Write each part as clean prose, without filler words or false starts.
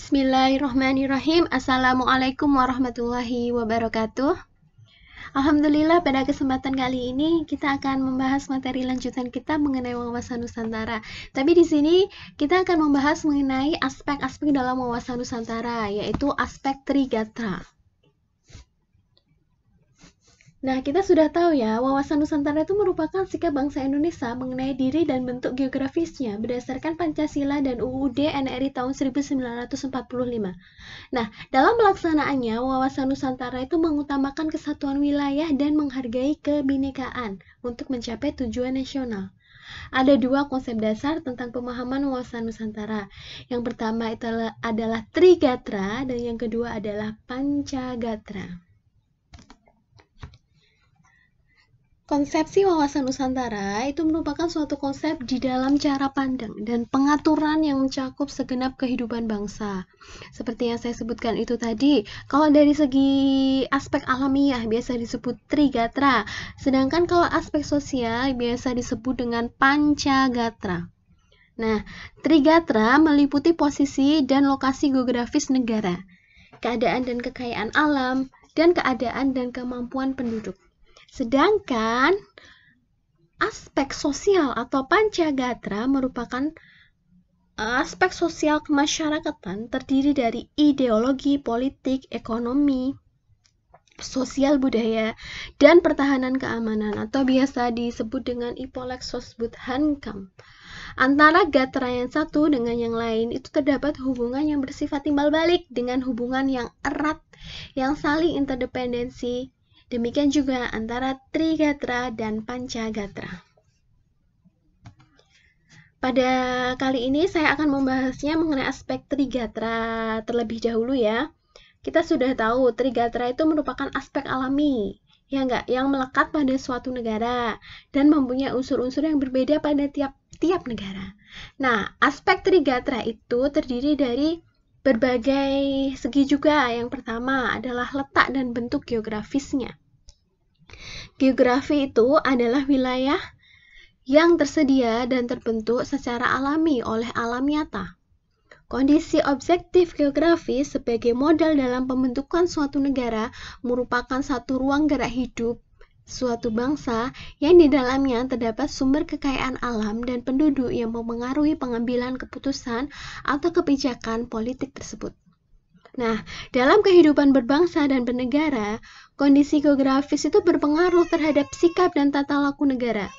Bismillahirrahmanirrahim. Assalamualaikum warahmatullahi wabarakatuh. Alhamdulillah, pada kesempatan kali ini kita akan membahas materi lanjutan kita mengenai wawasan Nusantara. Tapi di sini kita akan membahas mengenai aspek-aspek dalam wawasan Nusantara, yaitu aspek Trigatra. Nah, kita sudah tahu ya, wawasan Nusantara itu merupakan sikap bangsa Indonesia mengenai diri dan bentuk geografisnya berdasarkan Pancasila dan UUD NRI tahun 1945. Nah, dalam pelaksanaannya, wawasan Nusantara itu mengutamakan kesatuan wilayah dan menghargai kebinekaan untuk mencapai tujuan nasional. Ada dua konsep dasar tentang pemahaman wawasan Nusantara. Yang pertama adalah Trigatra dan yang kedua adalah Pancagatra. Konsepsi wawasan Nusantara itu merupakan suatu konsep di dalam cara pandang dan pengaturan yang mencakup segenap kehidupan bangsa. Seperti yang saya sebutkan itu tadi, kalau dari segi aspek alamiah biasa disebut Trigatra, sedangkan kalau aspek sosial biasa disebut dengan Pancagatra. Nah, Trigatra meliputi posisi dan lokasi geografis negara, keadaan dan kekayaan alam, dan keadaan dan kemampuan penduduk. Sedangkan aspek sosial atau Pancagatra merupakan aspek sosial kemasyarakatan terdiri dari ideologi, politik, ekonomi, sosial budaya, dan pertahanan keamanan atau biasa disebut dengan Ipolek Sosbud Hankam. Antara gatra yang satu dengan yang lain itu terdapat hubungan yang bersifat timbal balik dengan hubungan yang erat yang saling interdependensi. Demikian juga antara Trigatra dan Pancagatra. Pada kali ini saya akan membahasnya mengenai aspek Trigatra terlebih dahulu ya. Kita sudah tahu Trigatra itu merupakan aspek alami, ya enggak, yang melekat pada suatu negara dan mempunyai unsur-unsur yang berbeda pada tiap negara. Nah, aspek Trigatra itu terdiri dari berbagai segi juga. Yang pertama adalah letak dan bentuk geografisnya. Geografi itu adalah wilayah yang tersedia dan terbentuk secara alami oleh alam nyata. Kondisi objektif geografis sebagai modal dalam pembentukan suatu negara merupakan satu ruang gerak hidup suatu bangsa yang di dalamnya terdapat sumber kekayaan alam dan penduduk yang mempengaruhi pengambilan keputusan atau kebijakan politik tersebut. Nah, dalam kehidupan berbangsa dan bernegara, kondisi geografis itu berpengaruh terhadap sikap dan tata laku negara.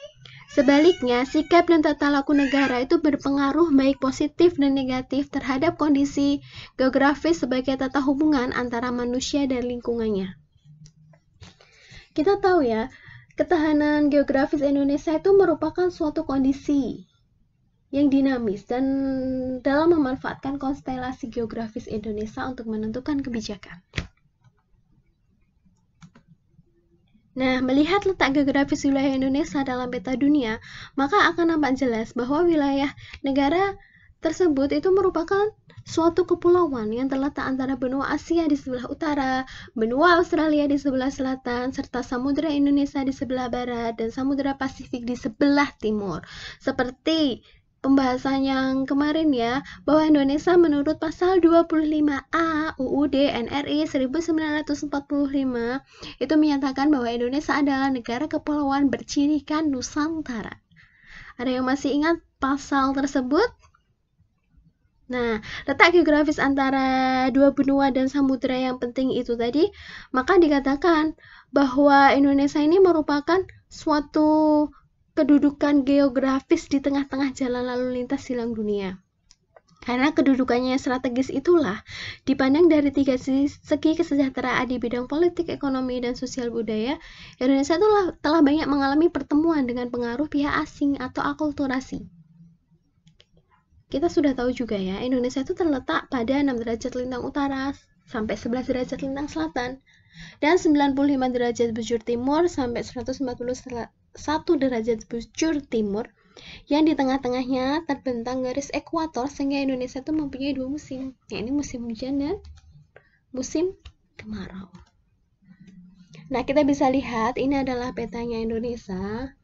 Sebaliknya, sikap dan tata laku negara itu berpengaruh baik positif dan negatif terhadap kondisi geografis sebagai tata hubungan antara manusia dan lingkungannya. Kita tahu ya, ketahanan geografis Indonesia itu merupakan suatu kondisi yang dinamis dan dalam memanfaatkan konstelasi geografis Indonesia untuk menentukan kebijakan. Nah, melihat letak geografis wilayah Indonesia dalam peta dunia, maka akan nampak jelas bahwa wilayah negara tersebut itu merupakan suatu kepulauan yang terletak antara benua Asia di sebelah utara, benua Australia di sebelah selatan, serta Samudra Indonesia di sebelah barat dan Samudra Pasifik di sebelah timur. Seperti pembahasan yang kemarin ya, bahwa Indonesia menurut pasal 25A UUD NRI 1945 itu menyatakan bahwa Indonesia adalah negara kepulauan bercirikan Nusantara. Ada yang masih ingat pasal tersebut? Nah, letak geografis antara dua benua dan samudera yang penting itu tadi, maka dikatakan bahwa Indonesia ini merupakan suatu kedudukan geografis di tengah-tengah jalan lalu lintas silang dunia. Karena kedudukannya strategis itulah dipandang dari tiga segi kesejahteraan di bidang politik, ekonomi, dan sosial budaya, Indonesia telah banyak mengalami pertemuan dengan pengaruh pihak asing atau akulturasi. Kita sudah tahu juga ya, Indonesia itu terletak pada 6 derajat lintang utara sampai 11 derajat lintang selatan dan 95 derajat bujur timur sampai 141 derajat bujur timur yang di tengah-tengahnya terbentang garis ekuator sehingga Indonesia itu mempunyai dua musim, yaitu musim hujan dan musim kemarau. Nah, kita bisa lihat ini adalah petanya Indonesia.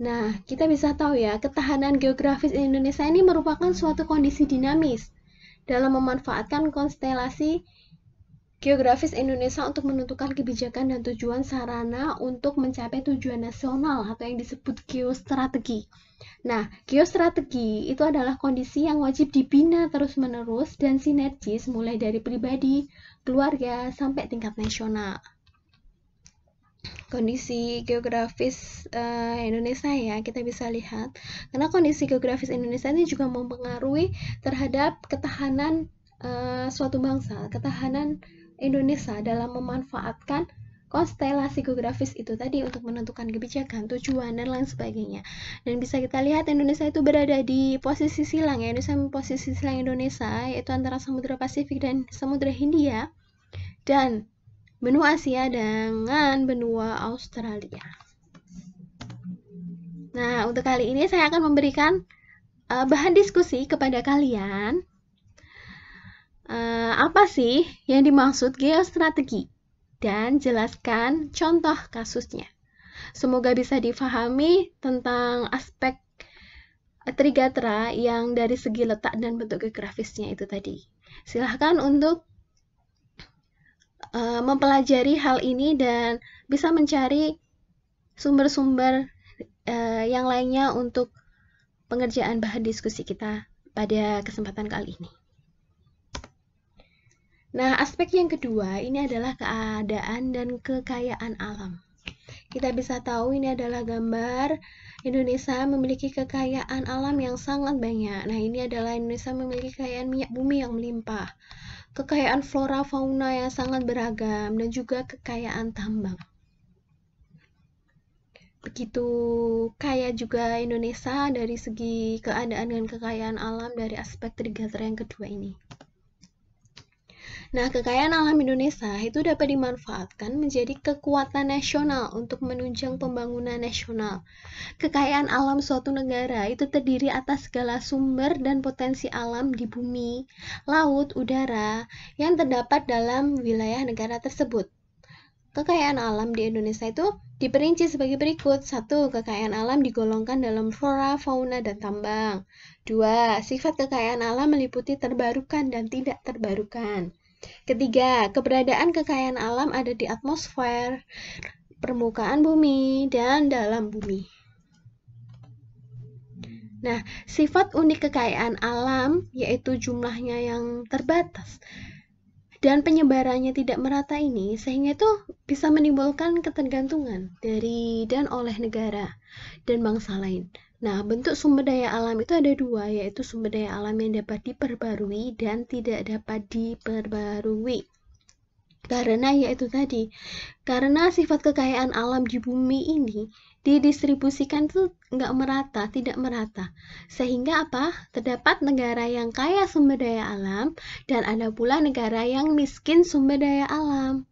Nah, kita bisa tahu ya, ketahanan geografis Indonesia ini merupakan suatu kondisi dinamis dalam memanfaatkan konstelasi geografis Indonesia untuk menentukan kebijakan dan tujuan sarana untuk mencapai tujuan nasional atau yang disebut geostrategi. Nah, geostrategi itu adalah kondisi yang wajib dibina terus-menerus dan sinergis mulai dari pribadi, keluarga, sampai tingkat nasional. Kondisi geografis Indonesia ya, kita bisa lihat. Karena kondisi geografis Indonesia ini juga mempengaruhi terhadap ketahanan suatu bangsa, ketahanan Indonesia dalam memanfaatkan konstelasi geografis itu tadi untuk menentukan kebijakan, tujuan, dan lain sebagainya. Dan bisa kita lihat Indonesia itu berada di posisi silang ya, posisi silang Indonesia yaitu antara Samudra Pasifik dan Samudra Hindia dan benua Asia dengan benua Australia. Nah, untuk kali ini saya akan memberikan bahan diskusi kepada kalian. Apa sih yang dimaksud geostrategi? Dan jelaskan contoh kasusnya. Semoga bisa difahami tentang aspek trigatra yang dari segi letak dan bentuk geografisnya itu tadi. Silahkan untuk mempelajari hal ini dan bisa mencari sumber-sumber yang lainnya untuk pengerjaan bahan diskusi kita pada kesempatan kali ini. Nah, aspek yang kedua ini adalah keadaan dan kekayaan alam. Kita bisa tahu ini adalah gambar Indonesia memiliki kekayaan alam yang sangat banyak. Nah, ini adalah Indonesia memiliki kekayaan minyak bumi yang melimpah, kekayaan flora fauna yang sangat beragam, dan juga kekayaan tambang. Begitu kaya juga Indonesia dari segi keadaan dan kekayaan alam dari aspek trigatra yang kedua ini. Nah, kekayaan alam Indonesia itu dapat dimanfaatkan menjadi kekuatan nasional untuk menunjang pembangunan nasional. Kekayaan alam suatu negara itu terdiri atas segala sumber dan potensi alam di bumi, laut, udara yang terdapat dalam wilayah negara tersebut. Kekayaan alam di Indonesia itu diperinci sebagai berikut. 1. Kekayaan alam digolongkan dalam flora, fauna, dan tambang. 2. Sifat kekayaan alam meliputi terbarukan dan tidak terbarukan. Ketiga, keberadaan kekayaan alam ada di atmosfer, permukaan bumi, dan dalam bumi. Nah, sifat unik kekayaan alam yaitu jumlahnya yang terbatas dan penyebarannya tidak merata ini, sehingga itu bisa menimbulkan ketergantungan dari dan oleh negara dan bangsa lain. Nah, bentuk sumber daya alam itu ada dua, yaitu sumber daya alam yang dapat diperbarui dan tidak dapat diperbarui. Karena yaitu tadi, karena sifat kekayaan alam di bumi ini didistribusikan tuh tidak merata. Sehingga apa? Terdapat negara yang kaya sumber daya alam dan ada pula negara yang miskin sumber daya alam.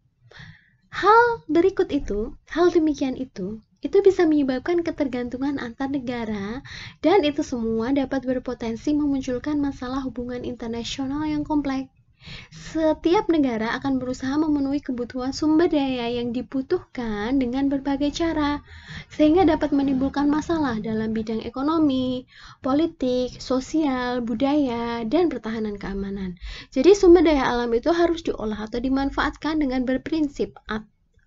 Hal demikian itu bisa menyebabkan ketergantungan antar negara dan itu semua dapat berpotensi memunculkan masalah hubungan internasional yang kompleks. Setiap negara akan berusaha memenuhi kebutuhan sumber daya yang dibutuhkan dengan berbagai cara, sehingga dapat menimbulkan masalah dalam bidang ekonomi, politik, sosial, budaya, dan pertahanan keamanan. Jadi sumber daya alam itu harus diolah atau dimanfaatkan dengan berprinsip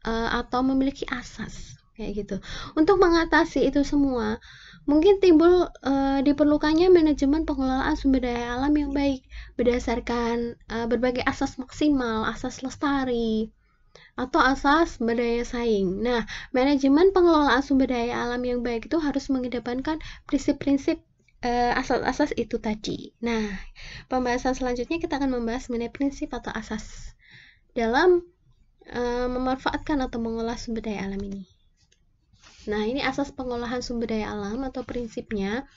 atau memiliki asas, kayak gitu. Untuk mengatasi itu semua, mungkin diperlukannya manajemen pengelolaan sumber daya alam yang baik berdasarkan berbagai asas maksimal, asas lestari, atau asas sumber daya saing. Nah, manajemen pengelolaan sumber daya alam yang baik itu harus mengedepankan prinsip-prinsip asas-asas itu tadi. Nah, pembahasan selanjutnya kita akan membahas mengenai prinsip atau asas dalam memanfaatkan atau mengolah sumber daya alam ini. Nah, ini asas pengolahan sumber daya alam atau prinsipnya.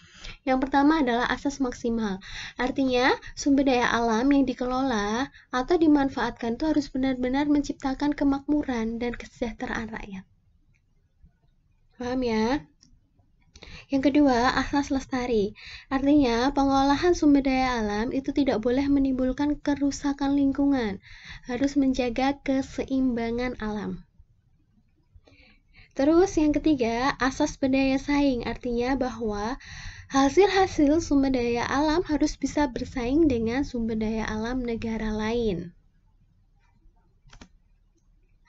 Yang pertama adalah asas maksimal. Artinya, sumber daya alam yang dikelola atau dimanfaatkan itu harus benar-benar menciptakan kemakmuran dan kesejahteraan rakyat. Paham ya? Yang kedua, asas lestari. Artinya, pengolahan sumber daya alam itu tidak boleh menimbulkan kerusakan lingkungan. Harus menjaga keseimbangan alam. Terus yang ketiga, asas berdaya saing, artinya bahwa Hasil-hasil sumber daya alam harus bisa bersaing dengan sumber daya alam negara lain.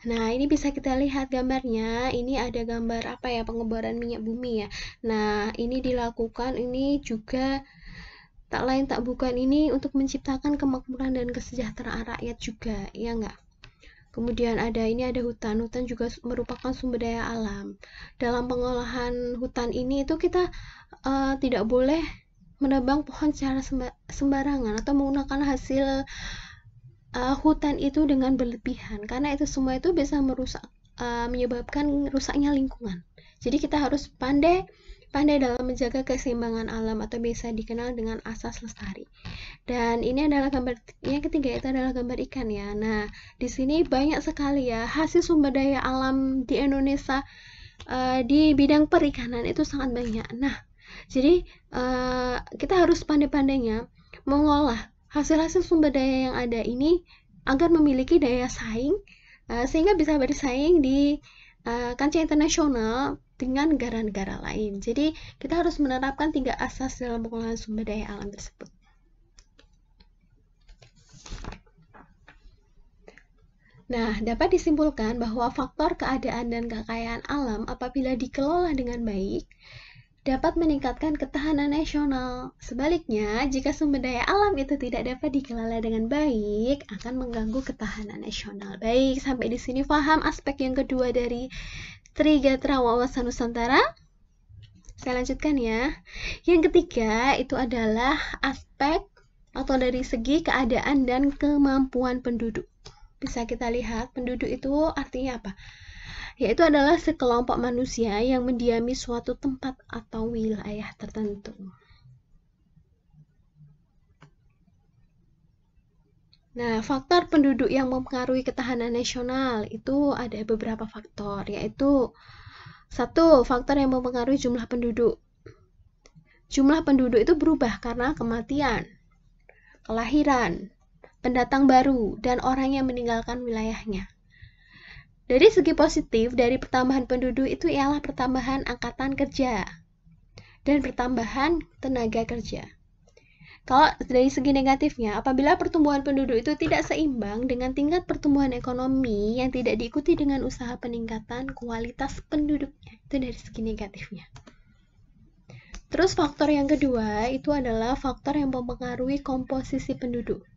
Nah, ini bisa kita lihat gambarnya. Ini ada gambar apa ya, pengeboran minyak bumi ya. Nah, ini dilakukan, ini juga tak lain tak bukan ini untuk menciptakan kemakmuran dan kesejahteraan rakyat juga, ya enggak? Kemudian ini ada hutan. Hutan juga merupakan sumber daya alam. Dalam pengolahan hutan ini itu kita tidak boleh menebang pohon secara sembarangan atau menggunakan hasil hutan itu dengan berlebihan, karena itu semua itu bisa menyebabkan rusaknya lingkungan. Jadi kita harus pandai dalam menjaga keseimbangan alam atau biasa dikenal dengan asas lestari. Dan ini adalah gambar yang ketiga, itu adalah gambar ikan ya. Nah, di sini banyak sekali ya hasil sumber daya alam di Indonesia di bidang perikanan itu sangat banyak. Nah, jadi kita harus pandai-pandainya mengolah hasil-hasil sumber daya yang ada ini agar memiliki daya saing sehingga bisa bersaing di kancah internasional dengan negara-negara lain. Jadi kita harus menerapkan 3 asas dalam pengolahan sumber daya alam tersebut. Nah, dapat disimpulkan bahwa faktor keadaan dan kekayaan alam apabila dikelola dengan baik dapat meningkatkan ketahanan nasional. Sebaliknya, jika sumber daya alam itu tidak dapat dikelola dengan baik, akan mengganggu ketahanan nasional. Baik, sampai di sini paham aspek yang kedua dari Trigatra Wawasan Nusantara? Saya lanjutkan ya. Yang ketiga itu adalah aspek atau dari segi keadaan dan kemampuan penduduk. Bisa kita lihat, penduduk itu artinya apa? Yaitu adalah sekelompok manusia yang mendiami suatu tempat atau wilayah tertentu. Nah, faktor penduduk yang mempengaruhi ketahanan nasional itu ada beberapa faktor, yaitu 1. Faktor yang mempengaruhi jumlah penduduk. Jumlah penduduk itu berubah karena kematian, kelahiran, pendatang baru, dan orang yang meninggalkan wilayahnya. Dari segi positif, dari pertambahan penduduk itu ialah pertambahan angkatan kerja dan pertambahan tenaga kerja. Kalau dari segi negatifnya, apabila pertumbuhan penduduk itu tidak seimbang dengan tingkat pertumbuhan ekonomi yang tidak diikuti dengan usaha peningkatan kualitas penduduknya, itu dari segi negatifnya. Terus faktor yang kedua itu adalah faktor yang mempengaruhi komposisi penduduk.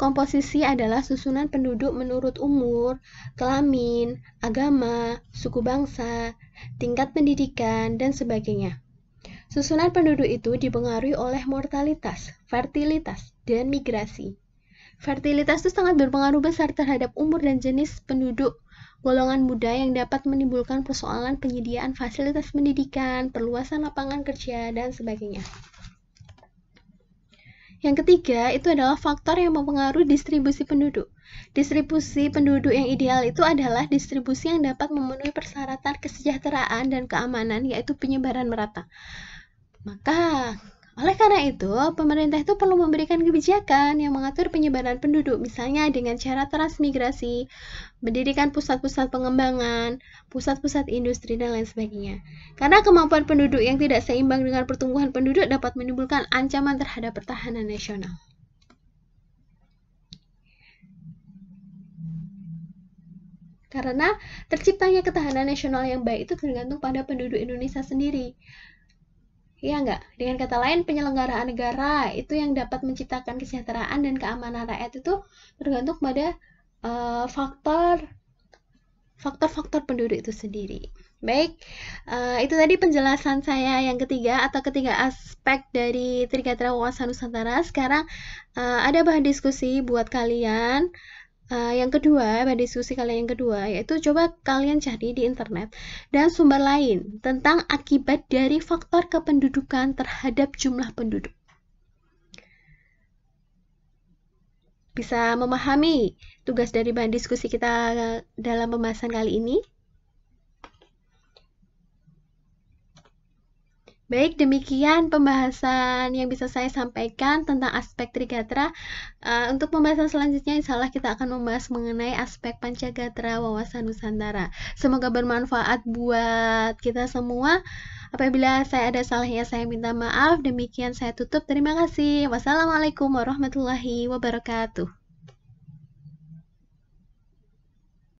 Komposisi adalah susunan penduduk menurut umur, kelamin, agama, suku bangsa, tingkat pendidikan, dan sebagainya. Susunan penduduk itu dipengaruhi oleh mortalitas, fertilitas, dan migrasi. Fertilitas itu sangat berpengaruh besar terhadap umur dan jenis penduduk golongan muda yang dapat menimbulkan persoalan penyediaan fasilitas pendidikan, perluasan lapangan kerja, dan sebagainya. Yang ketiga, itu adalah faktor yang mempengaruhi distribusi penduduk. Distribusi penduduk yang ideal itu adalah distribusi yang dapat memenuhi persyaratan kesejahteraan dan keamanan, yaitu penyebaran merata. Maka, oleh karena itu, pemerintah itu perlu memberikan kebijakan yang mengatur penyebaran penduduk, misalnya dengan cara transmigrasi, mendirikan pusat-pusat pengembangan, pusat-pusat industri, dan lain sebagainya. Karena kemampuan penduduk yang tidak seimbang dengan pertumbuhan penduduk dapat menimbulkan ancaman terhadap pertahanan nasional. Karena terciptanya ketahanan nasional yang baik itu tergantung pada penduduk Indonesia sendiri. Ya enggak? Dengan kata lain, penyelenggaraan negara itu yang dapat menciptakan kesejahteraan dan keamanan rakyat itu tergantung pada faktor-faktor penduduk itu sendiri. Baik, itu tadi penjelasan saya yang ketiga atau ketiga aspek dari Trigatra Wawasan Nusantara. Sekarang ada bahan diskusi buat kalian. Yang kedua, bahan diskusi kalian yang kedua, yaitu coba kalian cari di internet dan sumber lain tentang akibat dari faktor kependudukan terhadap jumlah penduduk. Bisa memahami tugas dari bahan diskusi kita dalam pembahasan kali ini? Baik, demikian pembahasan yang bisa saya sampaikan tentang aspek Trigatra. Untuk pembahasan selanjutnya, insya Allah kita akan membahas mengenai aspek Pancagatra Wawasan Nusantara. Semoga bermanfaat buat kita semua. Apabila saya ada salahnya, saya minta maaf. Demikian saya tutup. Terima kasih. Wassalamualaikum warahmatullahi wabarakatuh.